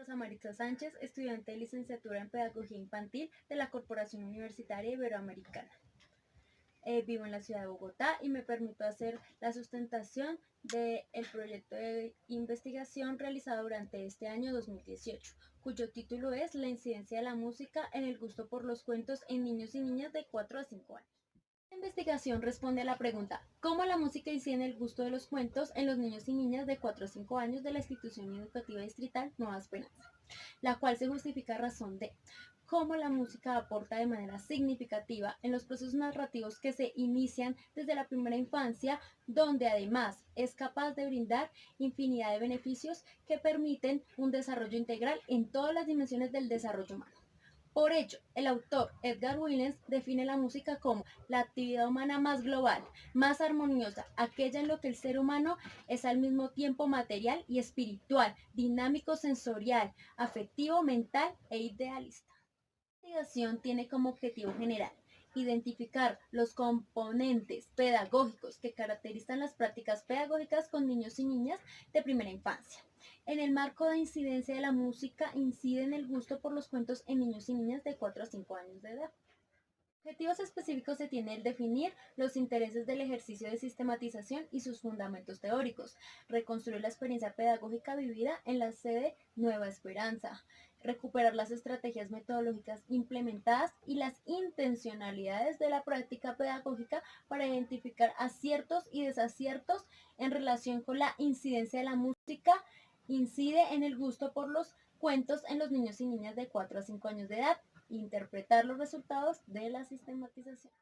Rosa Maritza Sánchez, estudiante de licenciatura en Pedagogía Infantil de la Corporación Universitaria Iberoamericana. Vivo en la ciudad de Bogotá y me permito hacer la sustentación del proyecto de investigación realizado durante este año 2018, cuyo título es La incidencia de la música en el gusto por los cuentos en niños y niñas de 4 a 5 años. La investigación responde a la pregunta ¿cómo la música incide en el gusto de los cuentos en los niños y niñas de 4 a 5 años de la institución educativa distrital Nueva Esperanza? La cual se justifica a razón de cómo la música aporta de manera significativa en los procesos narrativos que se inician desde la primera infancia, donde además es capaz de brindar infinidad de beneficios que permiten un desarrollo integral en todas las dimensiones del desarrollo humano. Por ello, el autor Edgar Williams define la música como la actividad humana más global, más armoniosa, aquella en lo que el ser humano es al mismo tiempo material y espiritual, dinámico, sensorial, afectivo, mental e idealista. La investigación tiene como objetivo general identificar los componentes pedagógicos que caracterizan las prácticas pedagógicas con niños y niñas de primera infancia. En el marco de incidencia de la música, incide en el gusto por los cuentos en niños y niñas de 4 a 5 años de edad. Objetivos específicos se tiene el definir los intereses del ejercicio de sistematización y sus fundamentos teóricos, reconstruir la experiencia pedagógica vivida en la sede Nueva Esperanza, recuperar las estrategias metodológicas implementadas y las intencionalidades de la práctica pedagógica para identificar aciertos y desaciertos en relación con la incidencia de la música, incide en el gusto por los cuentos en los niños y niñas de 4 a 5 años de edad, interpretar los resultados de la sistematización.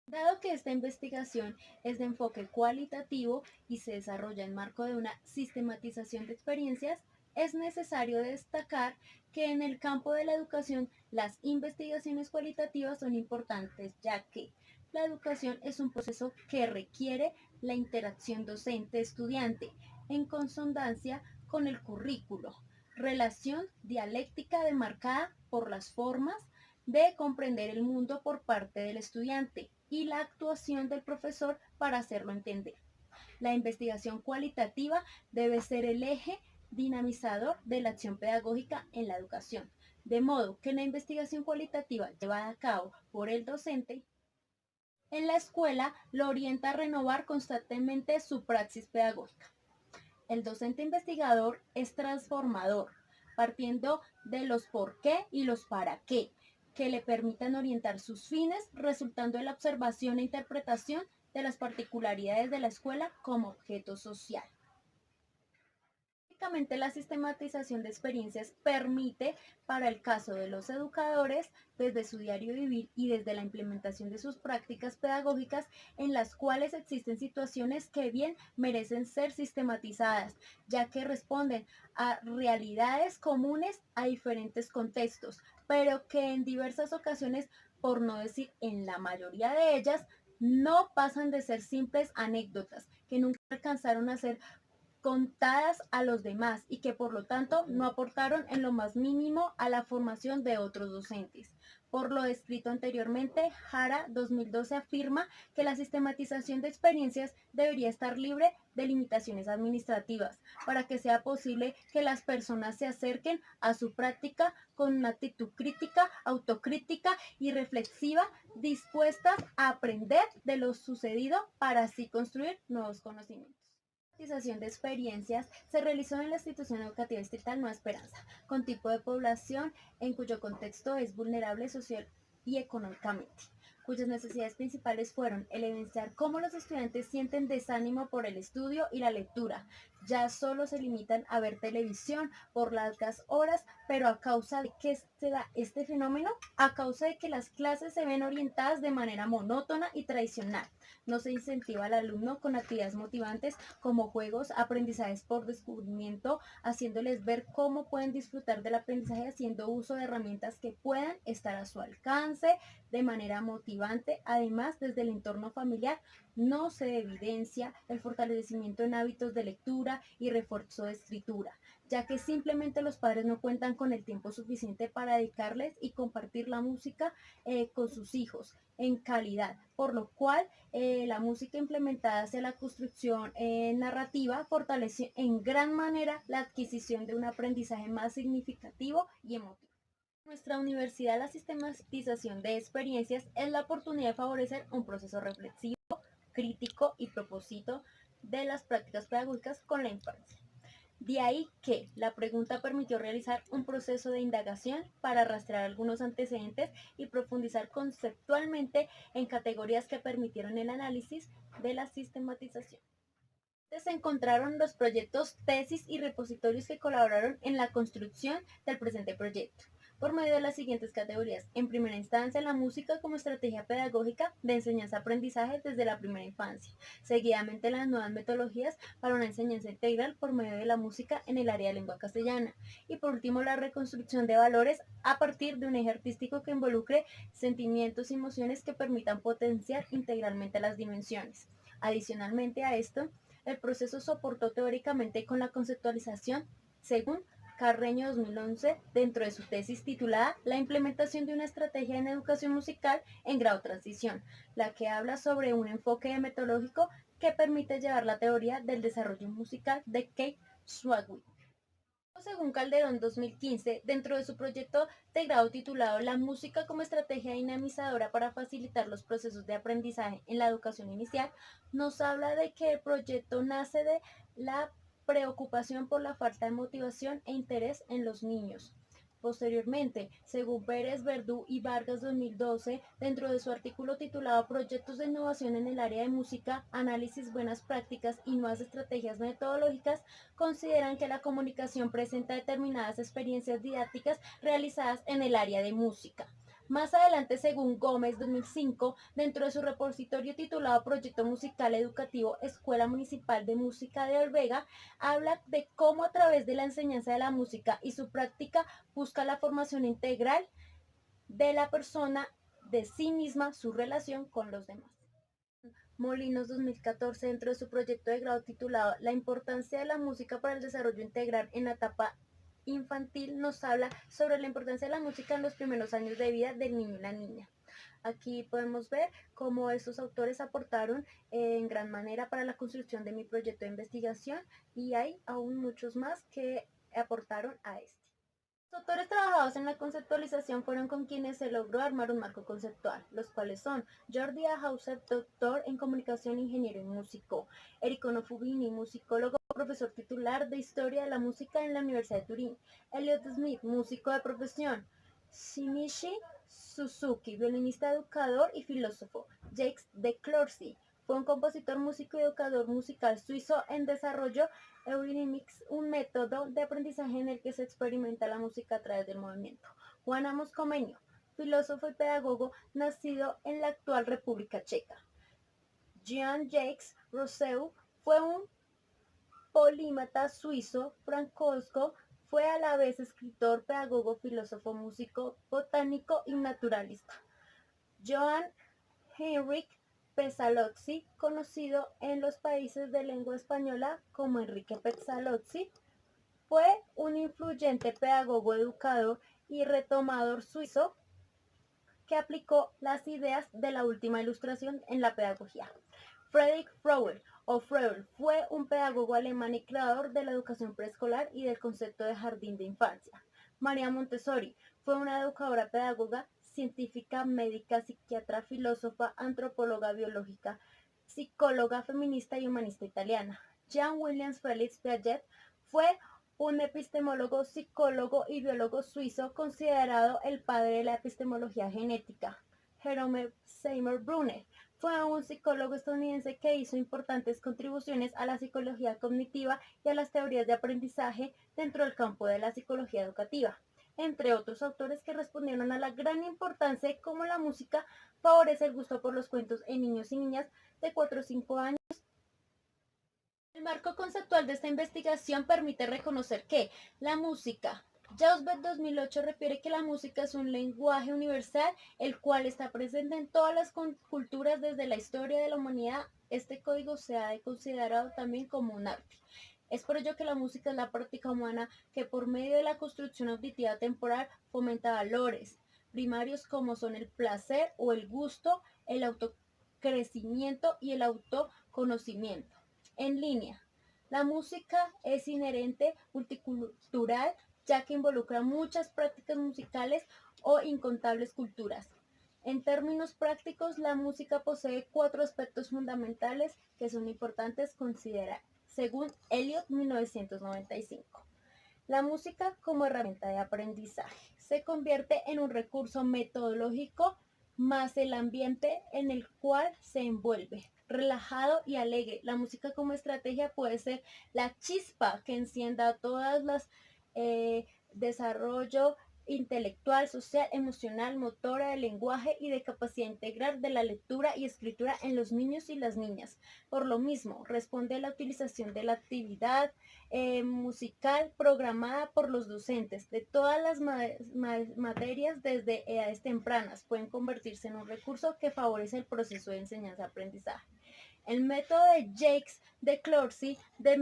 Dado que esta investigación es de enfoque cualitativo y se desarrolla en marco de una sistematización de experiencias, es necesario destacar que en el campo de la educación las investigaciones cualitativas son importantes, ya que la educación es un proceso que requiere la interacción docente-estudiante en consonancia con el currículo, relación dialéctica demarcada por las formas de comprender el mundo por parte del estudiante y la actuación del profesor para hacerlo entender. La investigación cualitativa debe ser el eje dinamizador de la acción pedagógica en la educación, de modo que la investigación cualitativa llevada a cabo por el docente en la escuela lo orienta a renovar constantemente su praxis pedagógica. El docente investigador es transformador, partiendo de los por qué y los para qué, que le permitan orientar sus fines, resultando en la observación e interpretación de las particularidades de la escuela como objeto social. La sistematización de experiencias permite, para el caso de los educadores, desde su diario vivir y desde la implementación de sus prácticas pedagógicas, en las cuales existen situaciones que bien merecen ser sistematizadas, ya que responden a realidades comunes a diferentes contextos, pero que en diversas ocasiones, por no decir en la mayoría de ellas, no pasan de ser simples anécdotas que nunca alcanzaron a ser contadas a los demás y que por lo tanto no aportaron en lo más mínimo a la formación de otros docentes. Por lo descrito anteriormente, Jara 2012 afirma que la sistematización de experiencias debería estar libre de limitaciones administrativas para que sea posible que las personas se acerquen a su práctica con una actitud crítica, autocrítica y reflexiva, dispuestas a aprender de lo sucedido para así construir nuevos conocimientos. La sistematización de experiencias se realizó en la institución educativa distrital Nueva Esperanza, con tipo de población en cuyo contexto es vulnerable social y económicamente, cuyas necesidades principales fueron el evidenciar cómo los estudiantes sienten desánimo por el estudio y la lectura, ya solo se limitan a ver televisión por largas horas, pero ¿a causa de qué se da este fenómeno? A causa de que las clases se ven orientadas de manera monótona y tradicional. No se incentiva al alumno con actividades motivantes como juegos, aprendizajes por descubrimiento, haciéndoles ver cómo pueden disfrutar del aprendizaje haciendo uso de herramientas que puedan estar a su alcance de manera motivante. Además, desde el entorno familiar no se evidencia el fortalecimiento en hábitos de lectura y refuerzo de escritura, ya que simplemente los padres no cuentan con el tiempo suficiente para dedicarles y compartir la música con sus hijos en calidad, por lo cual la música implementada hacia la construcción narrativa fortalece en gran manera la adquisición de un aprendizaje más significativo y emotivo. Nuestra universidad, la sistematización de experiencias es la oportunidad de favorecer un proceso reflexivo, crítico y propósito de las prácticas pedagógicas con la infancia. De ahí que la pregunta permitió realizar un proceso de indagación para rastrear algunos antecedentes y profundizar conceptualmente en categorías que permitieron el análisis de la sistematización. Se encontraron los proyectos, tesis y repositorios que colaboraron en la construcción del presente proyecto, por medio de las siguientes categorías. En primera instancia, la música como estrategia pedagógica de enseñanza-aprendizaje desde la primera infancia. Seguidamente, las nuevas metodologías para una enseñanza integral por medio de la música en el área de lengua castellana. Y por último, la reconstrucción de valores a partir de un eje artístico que involucre sentimientos y emociones que permitan potenciar integralmente las dimensiones. Adicionalmente a esto, el proceso soportó teóricamente con la conceptualización, según Carreño 2011, dentro de su tesis titulada La implementación de una estrategia en educación musical en grado transición, la que habla sobre un enfoque metodológico que permite llevar la teoría del desarrollo musical de Kate Swagwit. Según Calderón 2015, dentro de su proyecto de grado titulado La música como estrategia dinamizadora para facilitar los procesos de aprendizaje en la educación inicial, nos habla de que el proyecto nace de la preocupación por la falta de motivación e interés en los niños. Posteriormente, según Pérez, Verdú y Vargas 2012, dentro de su artículo titulado Proyectos de innovación en el área de música, análisis, buenas prácticas y nuevas estrategias metodológicas, consideran que la comunicación presenta determinadas experiencias didácticas realizadas en el área de música. Más adelante, según Gómez 2005, dentro de su repositorio titulado Proyecto Musical Educativo Escuela Municipal de Música de Olvega, habla de cómo a través de la enseñanza de la música y su práctica busca la formación integral de la persona, de sí misma, su relación con los demás. Molinos 2014, dentro de su proyecto de grado titulado La importancia de la música para el desarrollo integral en la etapa infantil, nos habla sobre la importancia de la música en los primeros años de vida del niño y la niña. Aquí podemos ver cómo estos autores aportaron en gran manera para la construcción de mi proyecto de investigación, y hay aún muchos más que aportaron a este. Los autores trabajados en la conceptualización fueron con quienes se logró armar un marco conceptual, los cuales son Jordi Hauser, doctor en comunicación, ingeniero y músico; Enrico Fubini, musicólogo, profesor titular de Historia de la Música en la Universidad de Turín; Elliot Smith, músico de profesión; Shinichi Suzuki, violinista, educador y filósofo; Jacques Declorsey, fue un compositor, músico y educador musical suizo en desarrollo. Eurythmics, un método de aprendizaje en el que se experimenta la música a través del movimiento. Juan Amos Comenio, filósofo y pedagogo, nacido en la actual República Checa. Jean-Jacques Rousseau fue un polímata suizo. Francesco fue a la vez escritor, pedagogo, filósofo, músico, botánico y naturalista. Johann Heinrich Pestalozzi, conocido en los países de lengua española como Enrique Pestalozzi, fue un influyente pedagogo, educador y retomador suizo que aplicó las ideas de la última ilustración en la pedagogía. Friedrich Fröhel fue un pedagogo alemán y creador de la educación preescolar y del concepto de jardín de infancia. María Montessori fue una educadora, pedagoga, científica, médica, psiquiatra, filósofa, antropóloga biológica, psicóloga, feminista y humanista italiana. Jean Williams Felix Piaget fue un epistemólogo, psicólogo y biólogo suizo, considerado el padre de la epistemología genética. Jerome Seymour Brunner fue un psicólogo estadounidense que hizo importantes contribuciones a la psicología cognitiva y a las teorías de aprendizaje dentro del campo de la psicología educativa, entre otros autores que respondieron a la gran importancia de cómo la música favorece el gusto por los cuentos en niños y niñas de 4 o 5 años. El marco conceptual de esta investigación permite reconocer que la música, Jausbeth 2008 refiere que la música es un lenguaje universal, el cual está presente en todas las culturas desde la historia de la humanidad. Este código se ha considerado también como un arte. Es por ello que la música es la práctica humana que por medio de la construcción auditiva temporal fomenta valores primarios como son el placer o el gusto, el autocrecimiento y el autoconocimiento. En línea, la música es inherente multicultural ya que involucra muchas prácticas musicales o incontables culturas. En términos prácticos, la música posee 4 aspectos fundamentales que son importantes considerar, según Eliot 1995. La música como herramienta de aprendizaje se convierte en un recurso metodológico más el ambiente en el cual se envuelve. Relajado y alegre, la música como estrategia puede ser la chispa que encienda todas las desarrollo intelectual, social, emocional, motora, de lenguaje y de capacidad integral de la lectura y escritura en los niños y las niñas. Por lo mismo, responde a la utilización de la actividad musical programada por los docentes de todas las materias desde edades tempranas. Pueden convertirse en un recurso que favorece el proceso de enseñanza-aprendizaje. El método de Jacques de Clorsey de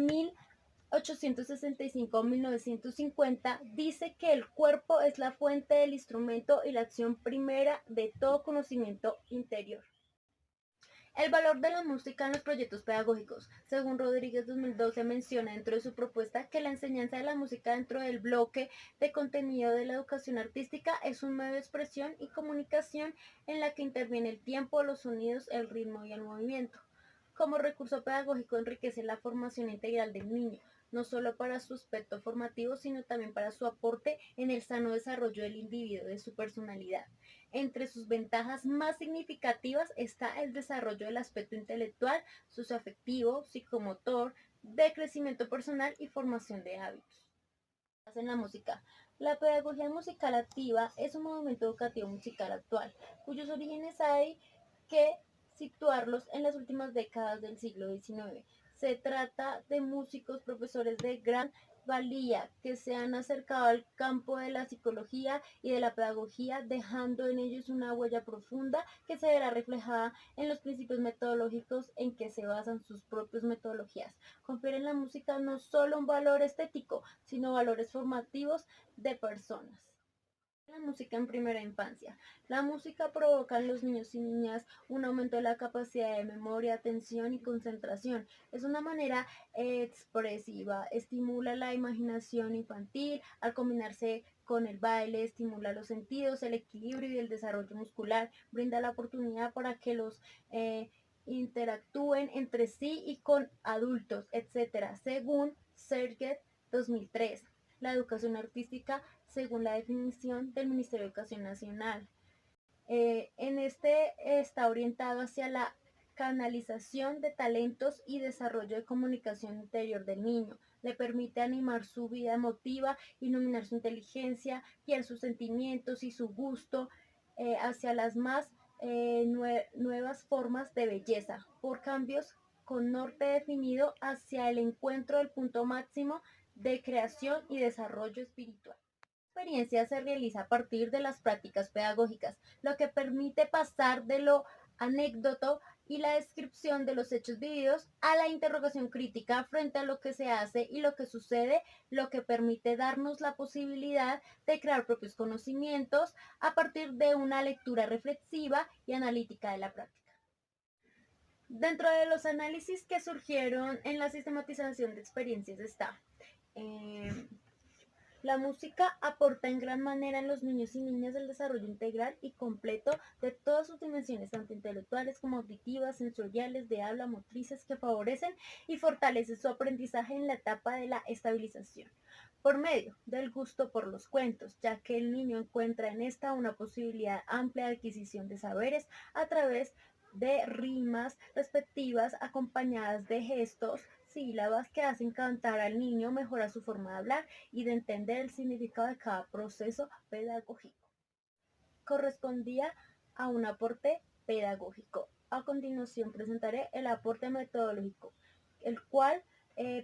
1865-1950 dice que el cuerpo es la fuente del instrumento y la acción primera de todo conocimiento interior. El valor de la música en los proyectos pedagógicos. Según Rodríguez 2012 menciona dentro de su propuesta que la enseñanza de la música dentro del bloque de contenido de la educación artística es un medio de expresión y comunicación en la que interviene el tiempo, los sonidos, el ritmo y el movimiento. Como recurso pedagógico enriquece la formación integral del niño, no solo para su aspecto formativo, sino también para su aporte en el sano desarrollo del individuo, de su personalidad. Entre sus ventajas más significativas está el desarrollo del aspecto intelectual, socioafectivo, psicomotor, de crecimiento personal y formación de hábitos. En la música. La pedagogía musical activa es un movimiento educativo musical actual, cuyos orígenes hay que situarlos en las últimas décadas del siglo XIX. Se trata de músicos, profesores de gran valía que se han acercado al campo de la psicología y de la pedagogía, dejando en ellos una huella profunda que se verá reflejada en los principios metodológicos en que se basan sus propias metodologías. Confieren a la música no solo un valor estético, sino valores formativos de personas. La música en primera infancia. La música provoca en los niños y niñas un aumento de la capacidad de memoria, atención y concentración. Es una manera expresiva, estimula la imaginación infantil al combinarse con el baile, estimula los sentidos, el equilibrio y el desarrollo muscular, brinda la oportunidad para que los interactúen entre sí y con adultos, etc. Según Serget 2003. La educación artística según la definición del Ministerio de Educación Nacional. En este está orientado hacia la canalización de talentos y desarrollo de comunicación interior del niño. Le permite animar su vida emotiva, iluminar su inteligencia, guiar sus sentimientos y su gusto hacia las más nuevas formas de belleza, por cambios con norte definido hacia el encuentro del punto máximo de creación y desarrollo espiritual. La experiencia se realiza a partir de las prácticas pedagógicas, lo que permite pasar de lo anécdoto y la descripción de los hechos vividos a la interrogación crítica frente a lo que se hace y lo que sucede, lo que permite darnos la posibilidad de crear propios conocimientos a partir de una lectura reflexiva y analítica de la práctica. Dentro de los análisis que surgieron en la sistematización de experiencias está la música aporta en gran manera en los niños y niñas el desarrollo integral y completo de todas sus dimensiones, tanto intelectuales como auditivas, sensoriales, de habla, motrices, que favorecen y fortalecen su aprendizaje en la etapa de la estabilización, por medio del gusto por los cuentos, ya que el niño encuentra en esta una posibilidad amplia de adquisición de saberes a través de rimas respectivas acompañadas de gestos, sílabas que hacen cantar al niño, mejora su forma de hablar y de entender el significado de cada proceso pedagógico. Correspondía a un aporte pedagógico. A continuación presentaré el aporte metodológico, el cual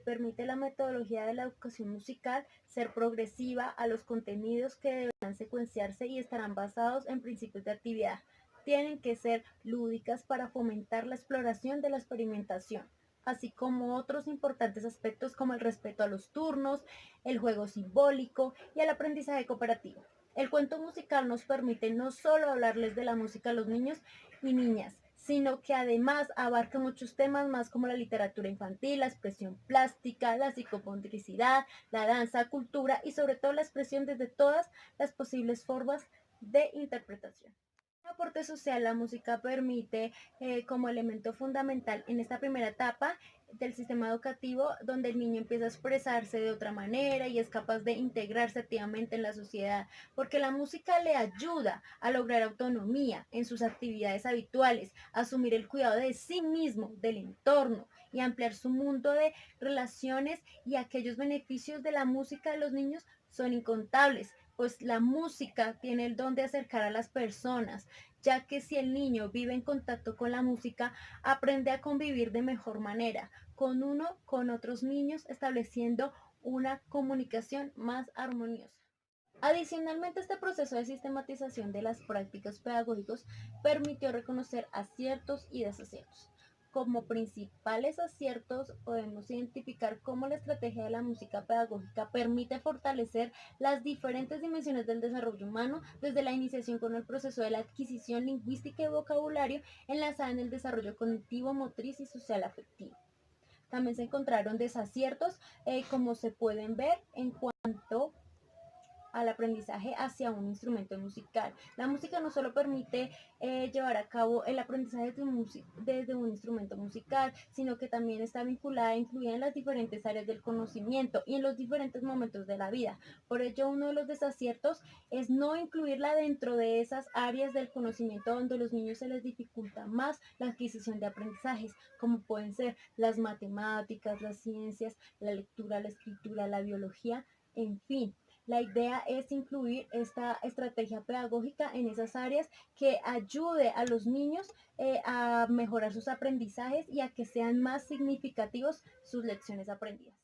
permite la metodología de la educación musical ser progresiva a los contenidos que deberán secuenciarse y estarán basados en principios de actividad. Tienen que ser lúdicas para fomentar la exploración de la experimentación. así como otros importantes aspectos como el respeto a los turnos, el juego simbólico y el aprendizaje cooperativo. El cuento musical nos permite no solo hablarles de la música a los niños y niñas, sino que además abarca muchos temas más como la literatura infantil, la expresión plástica, la psicomotricidad, la danza, cultura y sobre todo la expresión desde todas las posibles formas de interpretación. Aporte social, la música permite como elemento fundamental en esta primera etapa del sistema educativo, donde el niño empieza a expresarse de otra manera y es capaz de integrarse activamente en la sociedad, porque la música le ayuda a lograr autonomía en sus actividades habituales, a asumir el cuidado de sí mismo, del entorno y ampliar su mundo de relaciones, y aquellos beneficios de la música de los niños son incontables, pues la música tiene el don de acercar a las personas, ya que si el niño vive en contacto con la música, aprende a convivir de mejor manera con uno, con otros niños, estableciendo una comunicación más armoniosa. Adicionalmente, este proceso de sistematización de las prácticas pedagógicas permitió reconocer aciertos y desaciertos. Como principales aciertos, podemos identificar cómo la estrategia de la música pedagógica permite fortalecer las diferentes dimensiones del desarrollo humano, desde la iniciación con el proceso de la adquisición lingüística y vocabulario, enlazada en el desarrollo cognitivo, motriz y social afectivo. También se encontraron desaciertos, como se pueden ver en cuanto al aprendizaje hacia un instrumento musical. La música no solo permite llevar a cabo el aprendizaje desde un instrumento musical, sino que también está vinculada e incluida en las diferentes áreas del conocimiento y en los diferentes momentos de la vida. Por ello, uno de los desaciertos es no incluirla dentro de esas áreas del conocimiento donde a los niños se les dificulta más la adquisición de aprendizajes, como pueden ser las matemáticas, las ciencias, la lectura, la escritura, la biología, en fin. La idea es incluir esta estrategia pedagógica en esas áreas que ayude a los niños a mejorar sus aprendizajes y a que sean más significativos sus lecciones aprendidas.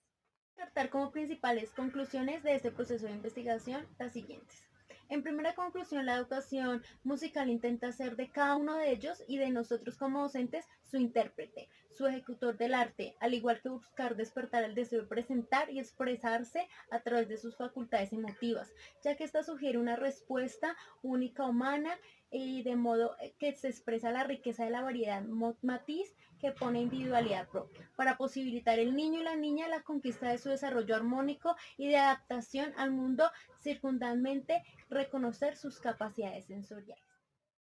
Tratar como principales conclusiones de este proceso de investigación las siguientes. En primera conclusión, la educación musical intenta hacer de cada uno de ellos y de nosotros como docentes su intérprete, su ejecutor del arte, al igual que buscar despertar el deseo de presentar y expresarse a través de sus facultades emotivas, ya que esta sugiere una respuesta única humana y de modo que se expresa la riqueza de la variedad matiz que pone individualidad propia, para posibilitar el niño y la niña la conquista de su desarrollo armónico y de adaptación al mundo circundante, reconocer sus capacidades sensoriales.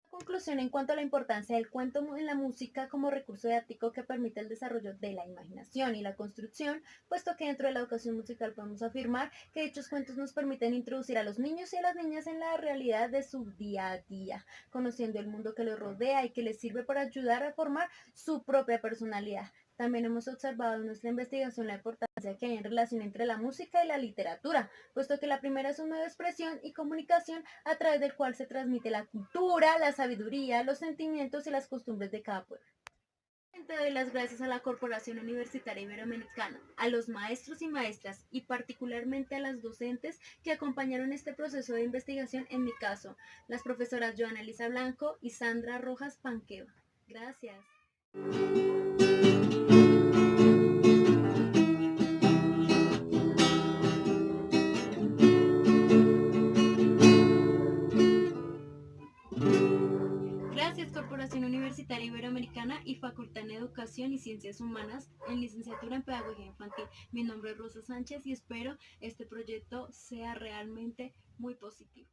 Conclusión en cuanto a la importancia del cuento en la música como recurso didáctico que permite el desarrollo de la imaginación y la construcción, puesto que dentro de la educación musical podemos afirmar que dichos cuentos nos permiten introducir a los niños y a las niñas en la realidad de su día a día, conociendo el mundo que los rodea y que les sirve para ayudar a formar su propia personalidad. También hemos observado en nuestra investigación la importancia que hay en relación entre la música y la literatura, puesto que la primera es un medio de expresión y comunicación a través del cual se transmite la cultura, la sabiduría, los sentimientos y las costumbres de cada pueblo. Te doy las gracias a la Corporación Universitaria Iberoamericana, a los maestros y maestras y particularmente a las docentes que acompañaron este proceso de investigación, en mi caso, las profesoras Joana Elisa Blanco y Sandra Rojas Panqueo. Gracias. Gracias, Corporación Universitaria Iberoamericana y Facultad en Educación y Ciencias Humanas en Licenciatura en Pedagogía Infantil. Mi nombre es Rosa Sánchez y espero este proyecto sea realmente muy positivo.